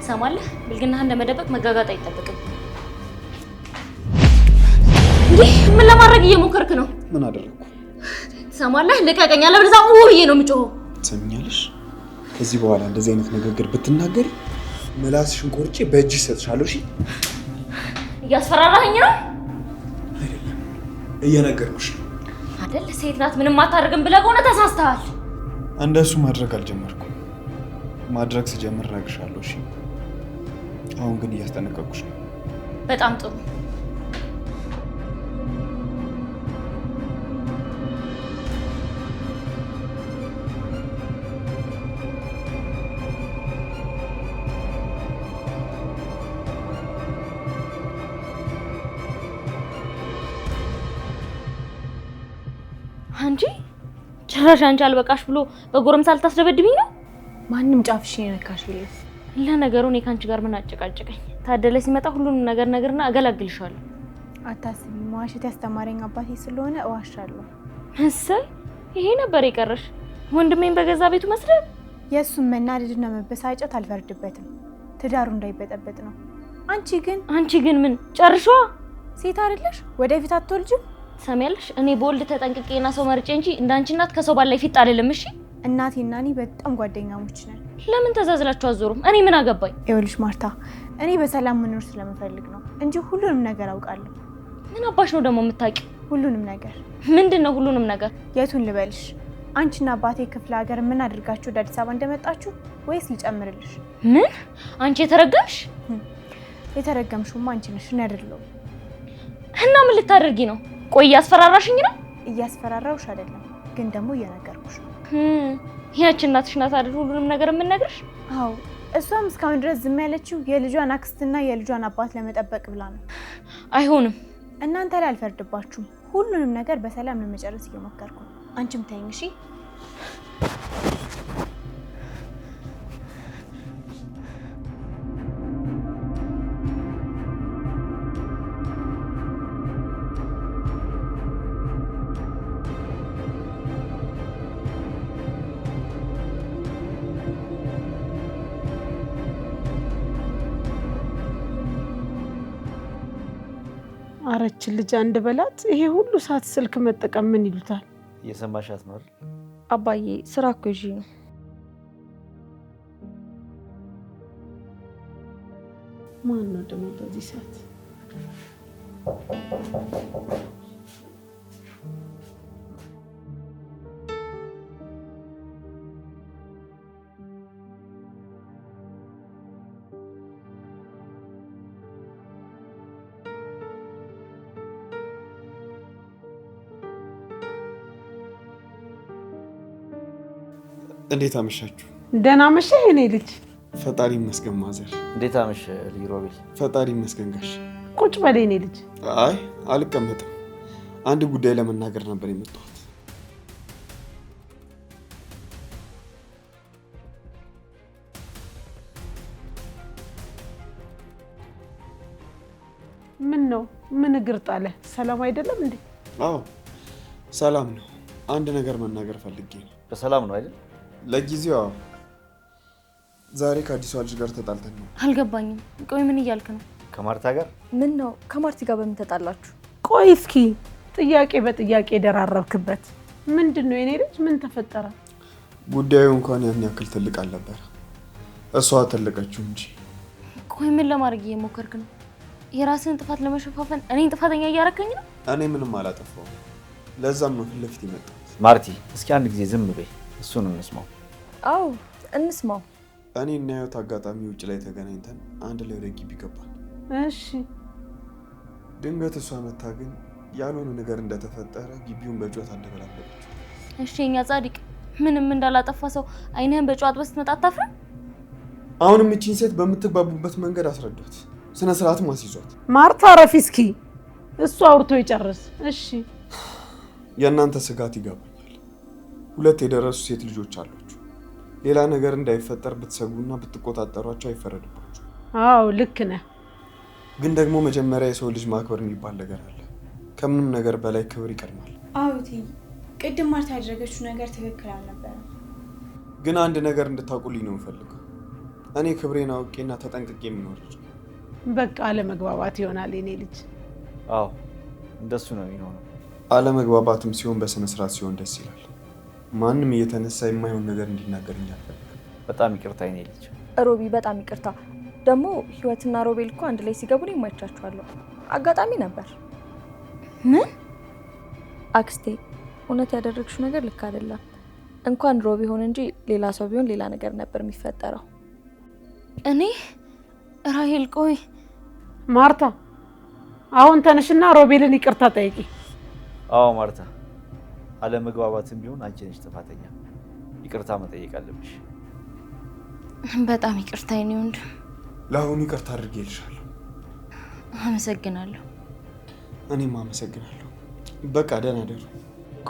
ትሰማለህ? ብልግናህ እንደመደበቅ መጋጋጥ አይጠበቅም። እንዴ ምን ለማድረግ እየሞከርክ ነው? ምን አደረኩ? ትሰማለህ? ልቀቀኝ፣ አለበለዚያ ብዬ ነው የምጮኸው። ትሰሚኛለሽ? ከዚህ በኋላ እንደዚህ አይነት ንግግር ብትናገሪ ምላስሽን ቆርጬ በእጅሽ ሰጥሻለሁ። እሺ? እያስፈራራኸኝ ነው? አይደለም፣ እየነገርኩሽ ነው። አይደል? ሴት ናት ምንም አታደርግም ብለህ ከሆነ ተሳስተሃል። እንደሱ ማድረግ አልጀመርኩም። ማድረግ ስጀምር እነግርሻለሁ። እሺ? አሁን ግን እያስጠነቀቅኩሽ ነው። በጣም ጥሩ። አንቺ ጭራሽ አንቺ አልበቃሽ ብሎ በጎረምሳ ልታስደበድብኝ ነው? ማንም ጫፍሽን የነካሽ የለም። ለነገሩ እኔ ካንቺ ጋር ምን አጨቃጨቀኝ? ታደለ ሲመጣ ሁሉንም ነገር ነገርና አገላግልሻለሁ። አታስቢ፣ መዋሸት ያስተማረኝ አባቴ ስለሆነ እዋሻለሁ። እሰይ ይሄ ነበር የቀረሽ? ወንድሜን በገዛ ቤቱ መስደብ? የእሱን መናደድና መበሳጨት አልፈርድበትም፣ ትዳሩ እንዳይበጠበጥ ነው። አንቺ ግን ምን ጨርሿ? ሴት አይደለሽ? ወደፊት አትወልጂም? ሰሚያለሽ? እኔ በወልድ ተጠንቅቄና ሰው መርጬ እንጂ እንዳንቺ እናት ከሰው ባላይ ፊት አይደለም። እሺ? እናቴና እኔ በጣም ጓደኛሞች ነን። ለምን ተዛዝላችሁ አዞሩም? እኔ ምን አገባኝ? ይኸውልሽ ማርታ፣ እኔ በሰላም መኖር ስለምፈልግ ነው እንጂ ሁሉንም ነገር አውቃለሁ። ምን አባሽ ነው ደግሞ የምታውቂው? ሁሉንም ነገር። ምንድነው ሁሉንም ነገር? የቱን ልበልሽ? አንቺና አባቴ ክፍለ ሀገር ምን አድርጋችሁ ወደ አዲስ አበባ እንደመጣችሁ ወይስ ልጨምርልሽ? ምን? አንቺ የተረገምሽ? የተረገምሽውማ አንቺ ነሽ፣ እኔ አይደለሁም። እና ምን ልታደርጊ ነው? ቆይ እያስፈራራሽኝ ነው? እያስፈራራውሽ አይደለም፣ ግን ደግሞ እየነገርኩሽ ነው። ያቺ እናትሽ ናት አይደል ሁሉንም ነገር የምነግርሽ? አዎ፣ እሷም እስካሁን ድረስ ዝም ያለችው የልጇን አክስትና የልጇን አባት ለመጠበቅ ብላ ነው። አይሆንም። እናንተ ላይ አልፈርድባችሁም። ሁሉንም ነገር በሰላም ለመጨረስ እየሞከርኩ ነው። አንቺም ተይኝ እሺ? አረች ልጅ አንድ በላት። ይሄ ሁሉ ሰዓት ስልክ መጠቀም ምን ይሉታል? እየሰማሻት ነው አይደል? አባዬ ስራ እኮ ይዤ ነው። ማን ነው ደግሞ በዚህ ሰዓት? እንዴት አመሻችሁ? ደህና መሸህ የኔ ልጅ። ፈጣሪ ይመስገን ማዘር። እንዴት አመሽ ሊሮቤል? ፈጣሪ ይመስገን ጋሽ። ቁጭ በል የኔ ልጅ። አይ አልቀመጥም። አንድ ጉዳይ ለመናገር ነበር የመጣሁት። ምን ነው? ምን እግር ጣለ? ሰላም አይደለም እንዴ? አዎ ሰላም ነው። አንድ ነገር መናገር ፈልጌ ነው። በሰላም ነው አይደል? ለጊዜው ዛሬ ከአዲሷ ልጅ ጋር ተጣልተን ነው። አልገባኝም። ቆይ ምን እያልክ ነው? ከማርታ ጋር? ምን ነው? ከማርቲ ጋር በምን ተጣላችሁ? ቆይ እስኪ ጥያቄ በጥያቄ ደራረብክበት። ምንድን ነው የኔ ልጅ? ምን ተፈጠረ? ጉዳዩ እንኳን ያን ያክል ትልቅ አልነበረ። እሷ ተለቀችው እንጂ። ቆይ ምን ለማድረግ እየሞከርክ ነው? የራስህን ጥፋት ለመሸፋፈን እኔን ጥፋተኛ እያረከኝ ነው? እኔ ምንም አላጠፋሁም። ለዛም ነው ፊት ለፊት የመጣሁት። ማርቲ እስኪ አንድ ጊዜ ዝም በይ፣ እሱን እንስማው። አዎ እንስማው። እኔ እና ህይወት አጋጣሚ ውጭ ላይ ተገናኝተን አንድ ላይ ወደ ግቢ ገባን። እሺ። ድንገት እሷ መታ ግን ያልሆነ ነገር እንደተፈጠረ ግቢውን በጩኸት አደበላለች። እሺ የኛ ጻድቅ ምንም እንዳላጠፋ ሰው አይንህን በጨዋት በስትመጣ አታፍርም? አሁንም እቺን ሴት በምትግባቡበት መንገድ አስረዷት፣ ስነ ስርዓትም አስይዟት። ማርታ ረፊ እስኪ እሱ አውርቶ ይጨርስ። እሺ የእናንተ ስጋት ይገባኛል። ሁለት የደረሱ ሴት ልጆች አሏችሁ። ሌላ ነገር እንዳይፈጠር ብትሰጉና ብትቆጣጠሯቸው አይፈረድባችሁ። አዎ ልክ ነህ። ግን ደግሞ መጀመሪያ የሰው ልጅ ማክበር የሚባል ነገር አለ። ከምንም ነገር በላይ ክብር ይቀድማል። አዎ እቴ፣ ቅድም ማርታ ያደረገችው ነገር ትክክል አልነበረም። ግን አንድ ነገር እንድታውቁልኝ ነው የምፈልገው። እኔ ክብሬን አውቄና ተጠንቅቄ የምኖር ልጅ። በቃ አለመግባባት ይሆናል የኔ ልጅ። አዎ እንደሱ ነው የሚሆነው። አለመግባባትም ሲሆን በስነ ስርዓት ሲሆን ደስ ይላል። ማንም እየተነሳ የማይሆን ነገር እንዲናገርኝ አልፈልግም። በጣም ይቅርታ የኔ ልጅ። ሮቢ በጣም ይቅርታ። ደግሞ ህይወትና ሮቤል እኮ አንድ ላይ ሲገቡ ነው የማይቻቸዋለሁ። አጋጣሚ ነበር። ምን? አክስቴ እውነት ያደረግሽው ነገር ልክ አይደለም። እንኳን ሮቢ ሆነ እንጂ ሌላ ሰው ቢሆን ሌላ ነገር ነበር የሚፈጠረው። እኔ ራሄል፣ ቆይ ማርታ፣ አሁን ተነሽና ሮቤልን ይቅርታ ጠይቂ። አዎ ማርታ፣ አለመግባባትም ቢሆን አንቺ ነሽ ጥፋተኛ። ይቅርታ መጠየቅ አለብሽ። በጣም ይቅርታ የኔ ወንድም። ለአሁኑ ይቅርታ አድርጌልሻለሁ። አመሰግናለሁ። እኔም አመሰግናለሁ። በቃ ደህና ደሩ።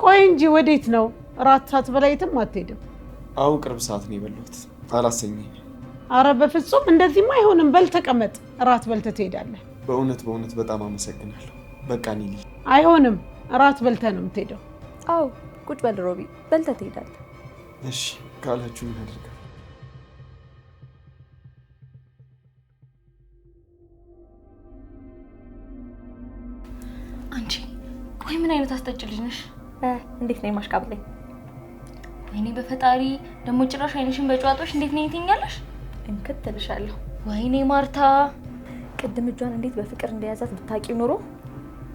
ቆይ እንጂ ወዴት ነው? ራት ሳትበላ የትም አትሄድም? አሁን ቅርብ ሰዓት ነው የበላሁት። አላሰኘኝ። አረ በፍጹም እንደዚህማ አይሆንም። በል ተቀመጥ፣ ራት በልተህ ትሄዳለህ። በእውነት በጣም አመሰግናለሁ። በቃ እኔ ልሂድ። አይሆንም፣ ራት በልተህ ነው የምትሄደው። አዎ ቁጭ በል ሮቢ፣ በልተህ ትሄዳለህ። እሺ ካላችሁ ምን አድርጋለሁ? አንቺ ቆይ ምን አይነት አስጠጭ ልጅ ነሽ? እንዴት ነው የማሽቃብለኝ? ወይኔ በፈጣሪ ደግሞ ጭራሽ አይንሽን በጨዋታሽ እንዴት ነው ይተኛለሽ? እንከተልሻለሁ። ወይኔ ማርታ፣ ቅድም እጇን እንዴት በፍቅር እንደያዛት ብታቂው ኖሮ።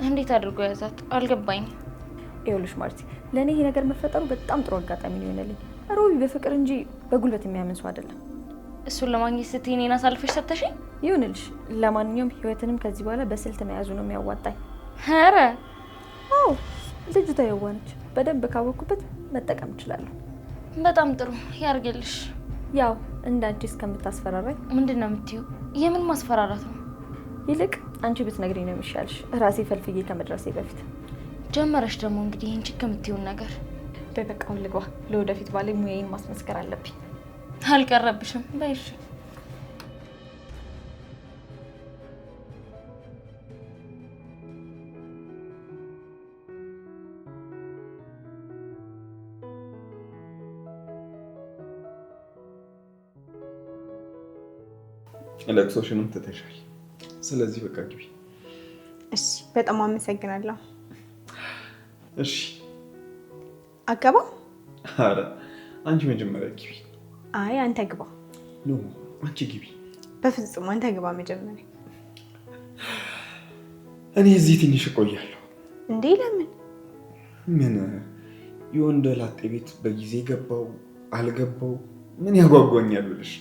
እንዴት አድርጎ ያዛት አልገባኝ። ይኸውልሽ ማርቲ፣ ለእኔ ይሄ ነገር መፈጠሩ በጣም ጥሩ አጋጣሚ ነው የሆነልኝ። ሮቢ በፍቅር እንጂ በጉልበት የሚያምን ሰው አይደለም። እሱን ለማግኘት ስትይ እኔን አሳልፈሽ ሰተሽኝ? ይሁንልሽ። ለማንኛውም ህይወትንም ከዚህ በኋላ በስልት መያዙ ነው የሚያዋጣኝ። ኧረ አዎ፣ ልጅቷ የዋነች። በደንብ ካወቅኩበት መጠቀም እችላለሁ። በጣም ጥሩ ያርገልሽ። ያው እንዳንቺ እስከምታስፈራራኝ። ምንድን ነው የምትይው? የምን ማስፈራራት ነው? ይልቅ አንቺ ብትነግሪኝ ነው የሚሻልሽ፣ ራሴ ፈልፍዬ ከመድረሴ በፊት። ጀመረሽ ደግሞ እንግዲህ ይህን ችግር የምትይውን ነገር። በበቃውን ልግባ። ለወደፊት ባለ ሙያዬን ማስመስከር አለብኝ። አልቀረብሽም። በይሽ ለቅሶሽንም ትተሻል። ስለዚህ በቃ ግቢ። እሺ በጣም አመሰግናለሁ። እሺ አገባ? አረ አንቺ መጀመሪያ ግቢ። አይ አንተ ግባ። ኖ አንቺ ግቢ። በፍጹም አንተ ግባ መጀመሪያ። እኔ እዚህ ትንሽ እቆያለሁ። እንዴ ለምን? ምን የወንድ ላጤ ቤት በጊዜ ገባው አልገባው ምን ያጓጓኛል ብለሽ?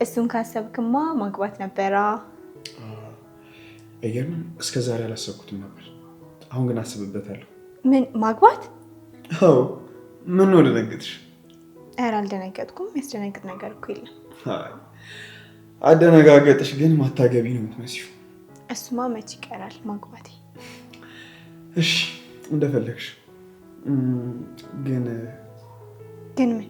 እሱን ካሰብክማ ማግባት ነበራ። አይገርምም? እስከ ዛሬ አላሰብኩትም ነበር። አሁን ግን አስብበታለሁ። ምን ማግባት? አዎ። ምን ነው ደነገጥሽ? ኧረ አልደነገጥኩም። የሚያስደነግጥ ነገር እኮ የለም። አደነጋገጥሽ ግን ማታገቢ ነው የምትመስይው። እሱማ መች ይቀራል ማግባቴ። እሺ እንደፈለግሽ። ግን ምን?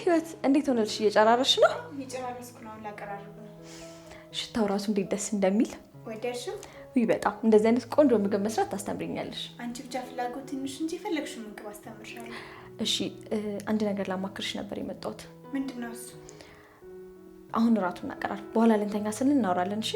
ህይወት እንዴት ሆነልሽ? እየጨራረሽ ነው? እየጨራረስኩ ነው። ላቀራርብ ነው። ሽታው ራሱ እንዴት ደስ እንደሚል። ወደድሽው? ውይ በጣም። እንደዚህ አይነት ቆንጆ ምግብ መስራት ታስተምሪኛለሽ። አንቺ ብቻ ፍላጎት ትንሽ እንጂ የፈለግሽው ምግብ አስተምርሻለሁ። እሺ አንድ ነገር ላማክርሽ ነበር የመጣሁት። ምንድን ነው እሱ? አሁን እራቱን እናቀራርብ፣ በኋላ ልንተኛ ስንል እናወራለን። እሺ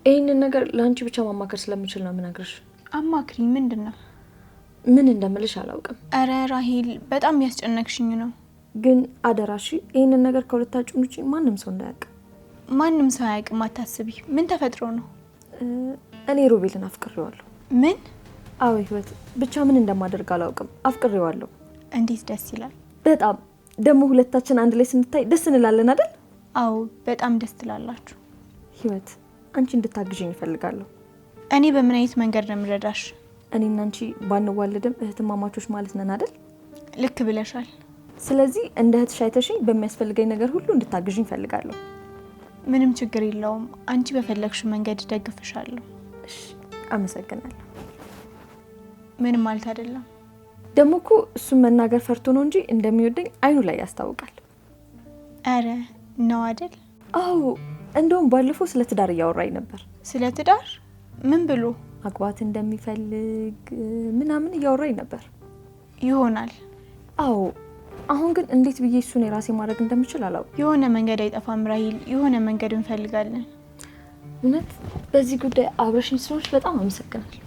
ይህንን ነገር ለአንቺ ብቻ ማማከር ስለምችል ነው የምነግርሽ። አማክሪ። ምንድን ነው? ምን እንደምልሽ አላውቅም። አረ ራሄል በጣም ያስጨነቅሽኝ ነው። ግን አደራሽ ይህንን ነገር ከሁለታችን ውጪ ማንም ሰው እንዳያውቅ። ማንም ሰው አያውቅም። አታስቢ። ምን ተፈጥሮ ነው? እኔ ሮቤልን አፍቅሬዋለሁ። ምን? አዎ ህይወት፣ ብቻ ምን እንደማደርግ አላውቅም። አፍቅሬዋለሁ። እንዴት ደስ ይላል። በጣም ደግሞ ሁለታችን አንድ ላይ ስንታይ ደስ እንላለን አይደል? አዎ በጣም ደስ ትላላችሁ። ህይወት፣ አንቺ እንድታግዥኝ እፈልጋለሁ። እኔ በምን አይነት መንገድ ነው የምረዳሽ? እኔና አንቺ ባንዋለድም እህትማማቾች ማለት ነን አይደል? ልክ ብለሻል። ስለዚህ እንደ እህትሽ አይተሽኝ በሚያስፈልገኝ ነገር ሁሉ እንድታግዥኝ እፈልጋለሁ። ምንም ችግር የለውም። አንቺ በፈለግሽው መንገድ ደግፍሻለሁ። እሺ፣ አመሰግናለሁ። ምንም ማለት አይደለም። ደግሞ እኮ እሱን መናገር ፈርቶ ነው እንጂ እንደሚወደኝ አይኑ ላይ ያስታውቃል። አረ ነው አይደል? አዎ፣ እንደውም ባለፈው ስለ ትዳር እያወራኝ ነበር። ስለ ትዳር? ምን ብሎ? ማግባት እንደሚፈልግ ምናምን እያወራኝ ነበር። ይሆናል። አዎ፣ አሁን ግን እንዴት ብዬ እሱን የራሴ ማድረግ እንደምችል አላውቅም። የሆነ መንገድ አይጠፋም ራሂል፣ የሆነ መንገድ እንፈልጋለን። እውነት በዚህ ጉዳይ አብረሽኝ ስለሆንሽ በጣም አመሰግናለሁ።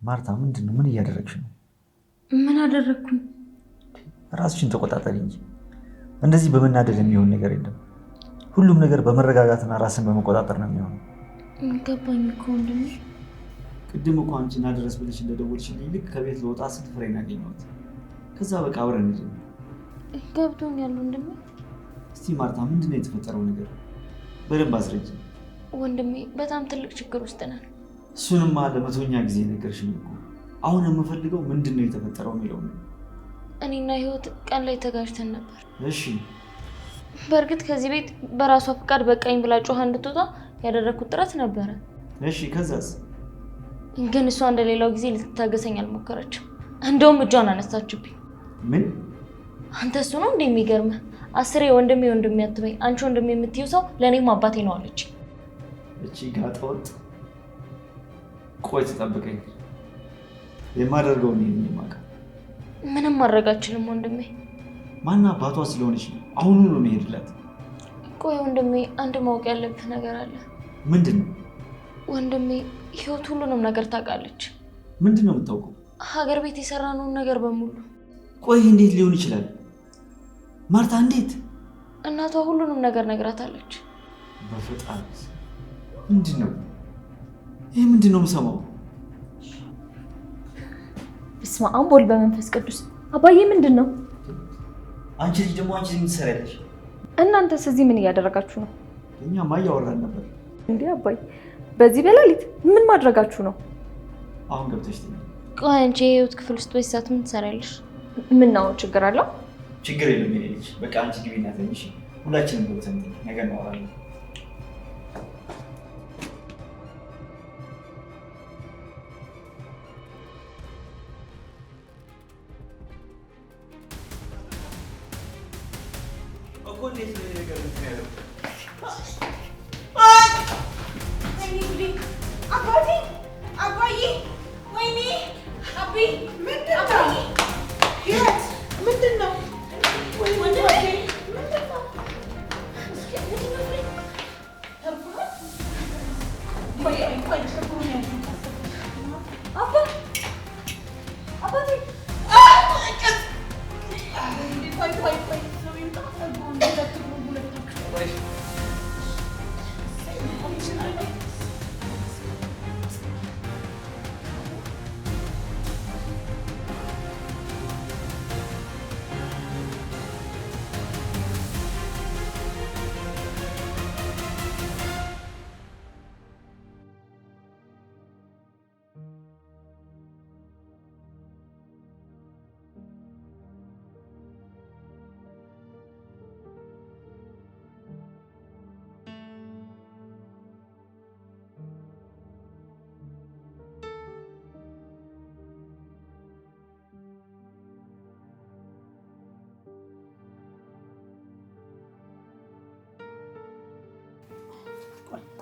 ማርታ ምንድን ነው? ምን እያደረግሽ ነው? ምን አደረግኩኝ? ራስሽን ተቆጣጠሪ እንጂ እንደዚህ በመናደድ የሚሆን ነገር የለም። ሁሉም ነገር በመረጋጋትና ራስን በመቆጣጠር ነው የሚሆነው። ገባኝ እኮ ወንድሜ። ቅድም እኮ አንቺና ድረስ ብለሽ እንደደወልሽልኝ ልክ ከቤት ልወጣ ስንት ፍሬን ያገኘሁት። ከዛ በቃ አብረን እንሂድ። ገብቶኛል ወንድሜ። እስቲ ማርታ ምንድን ነው የተፈጠረው ነገር? በደንብ አስረጅ ወንድሜ። በጣም ትልቅ ችግር ውስጥ ነን። እሱንማ ለመቶኛ ጊዜ ነገርሽኝ እኮ። አሁን የምፈልገው ምንድን ነው የተፈጠረው የሚለው ነው። እኔና ህይወት ቀን ላይ ተጋጭተን ነበር። እሺ። በእርግጥ ከዚህ ቤት በራሷ ፍቃድ በቃኝ ብላ ጮሃ እንድትወጣ ያደረኩት ጥረት ነበረ። እሺ፣ ከዛስ? ግን እሷ እንደሌላው ጊዜ ልትታገሰኝ አልሞከረችም። እንደውም እጇን አነሳችብኝ። ምን? አንተ እሱ ነው እንደሚገርምህ 10 ወንድሜ ወንድሜ አትበይ፣ አንቺ ወንድሜ የምትይው ሰው ለእኔም አባቴ ነው አለች። እቺ ጋጠወጥ። ቆይ ትጠብቀኝ፣ የማደርገው ነው የማውቀው። ምንም ማድረግ አልችልም ወንድሜ። ማን አባቷ ስለሆነች ነው አሁኑን ነው የምሄድላት። ቆይ ወንድሜ፣ አንድ ማወቅ ያለብህ ነገር አለ። ምንድን ነው? ወንድሜ ህይወት ሁሉንም ነገር ታውቃለች። ምንድን ነው የምታውቀው? ሀገር ቤት የሰራነውን ነገር በሙሉ። ቆይ እንዴት ሊሆን ይችላል ማርታ? እንዴት? እናቷ ሁሉንም ነገር ነግራታለች። በፈጣሪ ምንድን ነው ይህ? ምንድን ነው የምሰማው? በስመ አብ ወልድ በመንፈስ ቅዱስ። አባዬ ምንድን ነው? አንቺ ልጅ ደግሞ አንቺ ምን ትሰሪያለሽ? እናንተስ እዚህ ምን እያደረጋችሁ ነው? እኛማ እያወራን ነበር። እንዴ አባዬ፣ በዚህ በሌሊት ምን ማድረጋችሁ ነው? አሁን ገብተሽ ተኝ። ቆይ አንቺ የህይወት ክፍል ውስጥ በዚህ ሰዓት ምን ትሰሪያለሽ? ምን ነው ችግር አለው? ችግር የለም የኔ ልጅ። በቃ አንቺ ግቢና ተኝሽ። ሁላችንም ገብተን ነገር እናወራለን።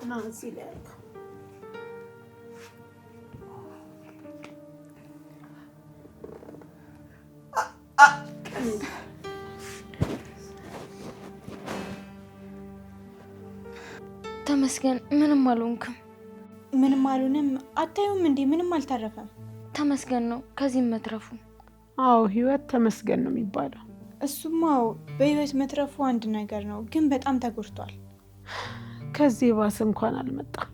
ናንሲ ላይ ተመስገን። ምንም አልሆንክም። ምንም አልሆንም። አታዩም እንዴ? ምንም አልተረፈም። ተመስገን ነው ከዚህም መትረፉ። አዎ ህይወት ተመስገን ነው የሚባለው። እሱማው በህይወት መትረፉ አንድ ነገር ነው፣ ግን በጣም ተጎድቷል። ከዚህ ባስ እንኳን አልመጣም።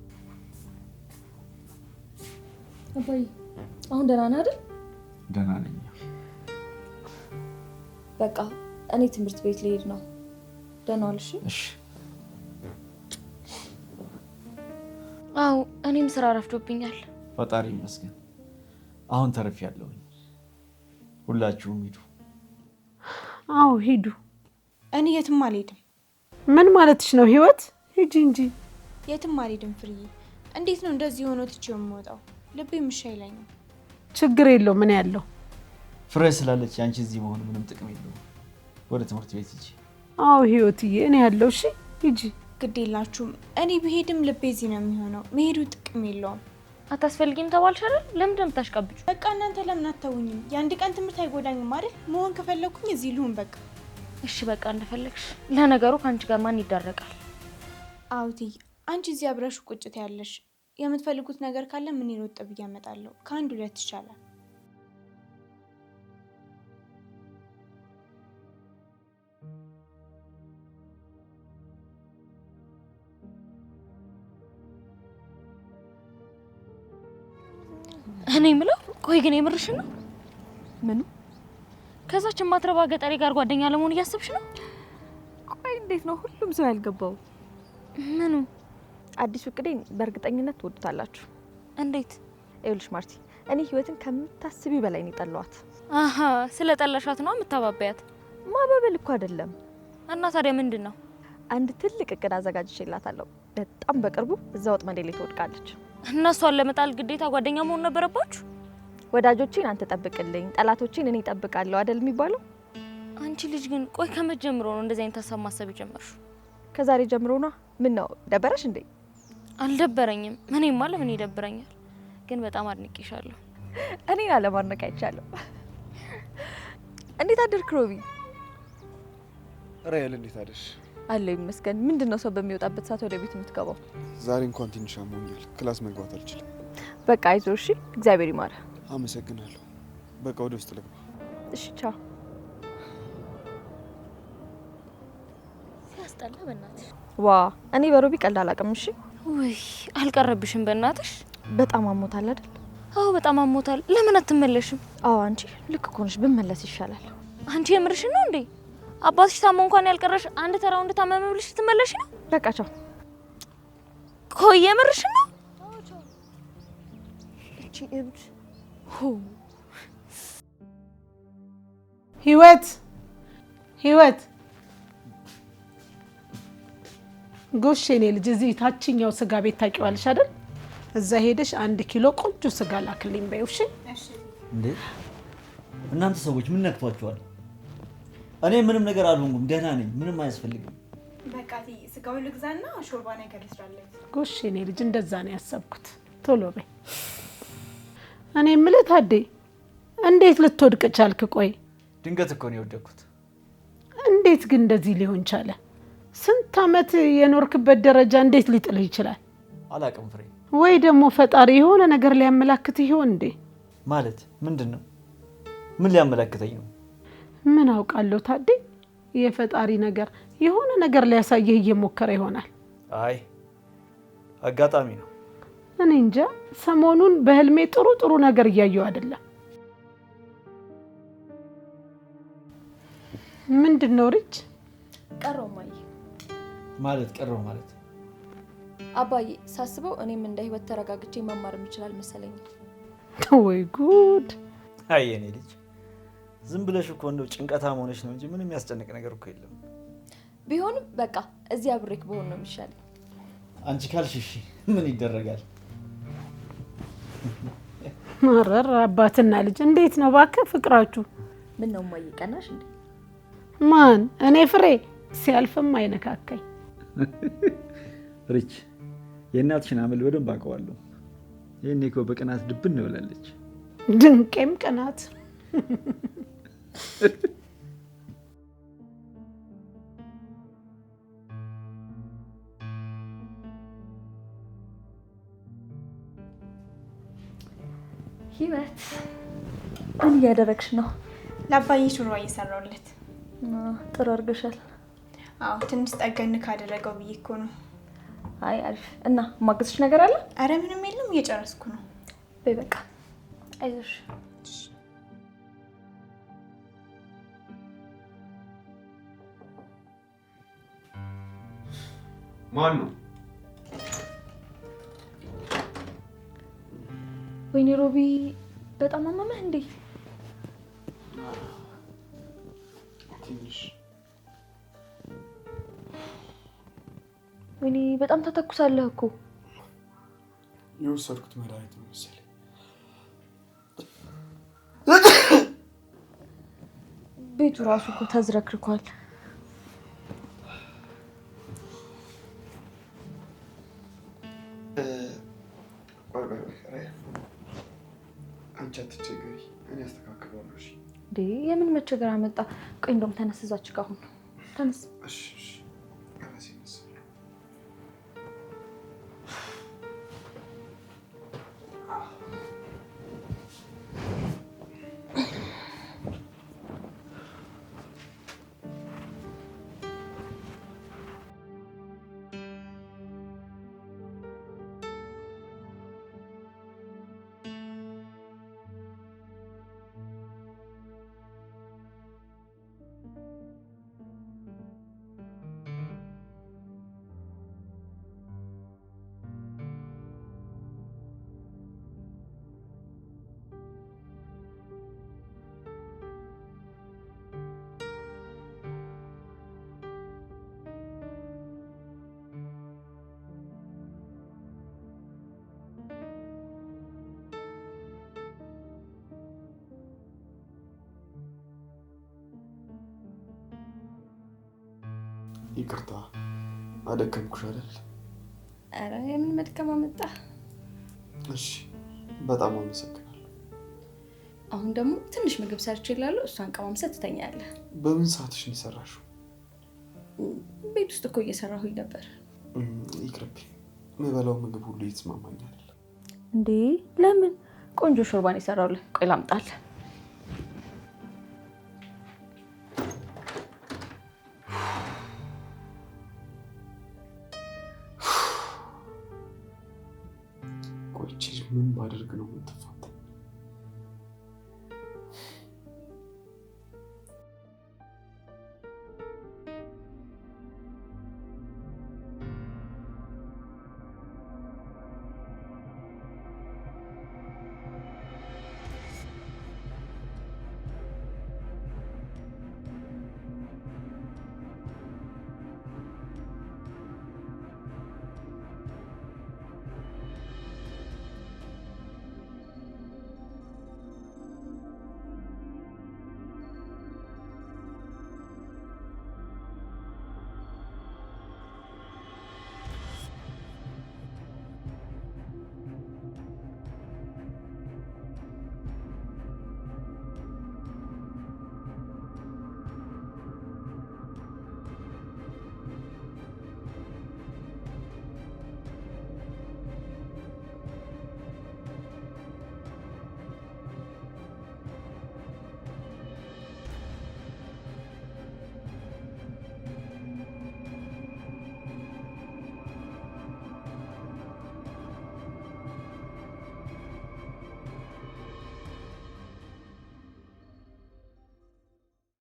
አባዬ አሁን ደህና ነህ አይደል? ደህና ነኝ። በቃ እኔ ትምህርት ቤት ልሄድ ነው። ደህና ዋል። እሺ። አዎ እኔም ስራ ረፍዶብኛል። ፈጣሪ ይመስገን አሁን ተርፌያለሁኝ። ሁላችሁም ሂዱ። አዎ ሂዱ። እኔ የትም አልሄድም። ምን ማለትሽ ነው ህይወት? ሂጂ እንጂ። የትም አልሄድም ፍርዬ። እንዴት ነው እንደዚህ ሆኖ ትቼው የምወጣው? ልቤ ምሻ ይለኛል። ችግር የለውም ምን ያለው ፍሬ ስላለች ያንቺ እዚህ መሆን ምንም ጥቅም የለውም። ወደ ትምህርት ቤት ሂጂ። አዎ ህይወትዬ እኔ ያለው እሺ ሂጂ። ግድ የላችሁም። እኔ ብሄድም ልቤ እዚህ ነው የሚሆነው። መሄዱ ጥቅም የለውም። አታስፈልጊም ተባልሽ አይደል? ለምን እንደምታሽቃብጩ? በቃ እናንተ ለምን አታውኝም? የአንድ ቀን ትምህርት አይጎዳኝም አይደል? መሆን ከፈለኩኝ እዚህ ልሁን በቃ። እሺ በቃ እንደፈለግሽ። ለነገሩ ከአንቺ ጋር ማን ይዳረቃል? አውቲ አንቺ እዚህ አብረሽ ቁጭት ያለሽ የምትፈልጉት ነገር ካለ ምን ይሮጥ ብዬ አመጣለሁ። ከአንድ ሁለት ይቻላል። እኔ የምለው ቆይ ግን የምርሽን ነው? ምኑ? ከዛች ማትረባ ገጠሬ ጋር ጓደኛ ለመሆን እያሰብሽ ነው? ቆይ እንዴት ነው ሁሉም ሰው ያልገባው? ምኑ? አዲሱ እቅዴን በእርግጠኝነት ትወዱታላችሁ። እንዴት? ይኸውልሽ ማርቲ፣ እኔ ህይወትን ከምታስቢ በላይ ነው የጠላኋት። አሃ ስለጠላሻት ነው የምታባበያት? ማባበል እኮ አይደለም። እና ታዲያ ምንድን ነው? አንድ ትልቅ እቅድ አዘጋጅቼላታለሁ። በጣም በቅርቡ እዛ ወጥመዴ ላይ ትወድቃለች። እነሷን ለመጣል ግዴታ ጓደኛ መሆን ነበረባችሁ? ወዳጆቼን አንተ ጠብቅልኝ፣ ጠላቶቼን እኔ እጠብቃለሁ አይደል የሚባለው? አንቺ ልጅ ግን ቆይ ከመጀመሩ ነው እንደዚህ አይነት ሀሳብ ማሰብ የጀመርሽው? ከዛሬ ጀምሮ ነው። ምን ነው ደበረሽ እንዴ? አልደበረኝም። እኔማ ለምን ይደብረኛል? ግን በጣም አድንቄሻለሁ። እኔን አለማድነቅ አይቻለሁ። እንዴት አደርክ ሮቢ? ራይል እንዴት አደርሽ? አለው ይመስገን። ምንድነው ሰው በሚወጣበት ሰዓት ወደ ቤት የምትገባው? ዛሬ እንኳን ትንሽ አሞኛል። ክላስ መግባት አልችልም። በቃ አይዞህ እሺ። እግዚአብሔር ይማረ። አመሰግናለሁ። በቃ ወደ ውስጥ ልግባ። እሺ ቻው። ሲያስጠላ በእናትሽ። ዋ እኔ በሮቢ ቀልድ አላውቅም። እሺ ውይ አልቀረብሽም በእናትሽ። በጣም አሞታል አይደል? አዎ በጣም አሞታል። ለምን አትመለሽም? አዎ አንቺ ልክ እኮ ነሽ። ብመለስ ይሻላል። አንቺ የምርሽን ነው እንዴ? አባትሽ ታሞ እንኳን ያልቀረሽ አንድ ተራው እንደታመመ ብለሽ ትመለሽ ነው? በቃ ቻው። ቆይ የምርሽን ነው? እቺ እብድ ህይወት ህይወት ጎሽ የኔ ልጅ እዚህ ታችኛው ስጋ ቤት ታውቂዋለሽ አይደል? እዛ ሄደሽ 1 ኪሎ ቆንጆ ስጋ ላክልኝ በይው። እሺ እንዴ እናንተ ሰዎች ምን ነክቷችኋል? እኔ ምንም ነገር አልሆንኩም፣ ደህና ነኝ። ምንም አያስፈልግም። በቃ ስጋውን ልግዛና ሾርባ ነገር ልስራለት። ጎሽ የኔ ልጅ እንደዛ ነው ያሰብኩት። ቶሎ በይ። እኔ የምልህ ታዴ እንዴት ልትወድቅ ቻልክ? ቆይ ድንገት እኮ ነው የወደቅኩት። እንዴት ግን እንደዚህ ሊሆን ቻለ? ስንት ዓመት የኖርክበት ደረጃ እንዴት ሊጥልህ ይችላል? አላውቅም ፍሬ። ወይ ደግሞ ፈጣሪ የሆነ ነገር ሊያመላክት ይሆን እንዴ? ማለት ምንድነው? ምን ሊያመላክተኝ ነው? ምን አውቃለሁ ታዴ። የፈጣሪ ነገር የሆነ ነገር ሊያሳየህ እየሞከረ ይሆናል። አይ አጋጣሚ ነው። እኔ እንጃ። ሰሞኑን በህልሜ ጥሩ ነገር እያየሁ አይደለም። ምንድነው ሪች? ቀረው ማይ ማለት ቀረው ማለት አባዬ ሳስበው እኔም እንደ ህይወት ተረጋግቼ መማር የምችላል መሰለኝ። ወይ ጉድ! አይ የኔ ልጅ ዝም ብለሽ እኮ እንደው ጭንቀታም ሆነሽ ነው እንጂ ምንም ያስጨንቅ ነገር እኮ የለም። ቢሆንም በቃ እዚህ አብሬክ በሆነ ነው የሚሻለው። አንቺ ካልሽ እሺ ምን ይደረጋል? ማረር አባትና ልጅ እንዴት ነው እባክህ ፍቅራችሁ? ምን ነው ማይ ቀናሽ እንዴ? ማን? እኔ ፍሬ ሲያልፍም አይነካካኝ። ሪች የእናትሽን አመል በደንብ አውቀዋለሁ። ይሄኔ እኮ በቅናት ድብን ነው ብላለች። ድንቄም ቅናት። ህይወት ምን እያደረግሽ ነው? ለአባዬ ሾርባ እየሰራሁለት። ጥሩ አድርገሻል። አዎ ትንሽ ጠገን ካደረገው ብዬ እኮ ነው። አይ አሪፍ። እና ማግዝሽ ነገር አለ? አረ ምንም የለም እየጨረስኩ ነው። በይ በቃ አይዞሽ። ማን ነው? ወይኔ ሮቢ በጣም አመመህ እንዴ? ትንሽ። ወይኔ በጣም ተተኩሳለህ እኮ። የወሰድኩት መድኃኒት ነው መሰለኝ። ቤቱ ራሱ እኮ ተዝረክርኳል። አንቺ አትቸገሪ፣ እኔ አስተካክለዋለሁ። እሺ እንዴ የምን መቸገር አመጣ? ቆይ እንደውም ተነስ፣ እዛች ጋር አሁን ተነስ። እሺ እሺ። ራሴ መሰለኝ። ይቅርታ አደከምኩሽ አይደል? ኧረ የምን መድከም አመጣ? እሺ በጣም አመሰግናለሁ። አሁን ደግሞ ትንሽ ምግብ ሰርቼ እላለሁ፣ እሷን ቀማምሰህ ትተኛለህ። በምን ሰዓትሽ ነው የሰራሽው? ቤት ውስጥ እኮ እየሰራሁኝ ነበር። ይቅርብኝ፣ የምበላው ምግብ ሁሉ እየተስማማኝ አይደለም። እንዴ ለምን? ቆንጆ ሾርባን የሰራሁልህ፣ ቆይ ላምጣልህ። ቆይ ምን ባደርግ ነው የምትፋታኝ?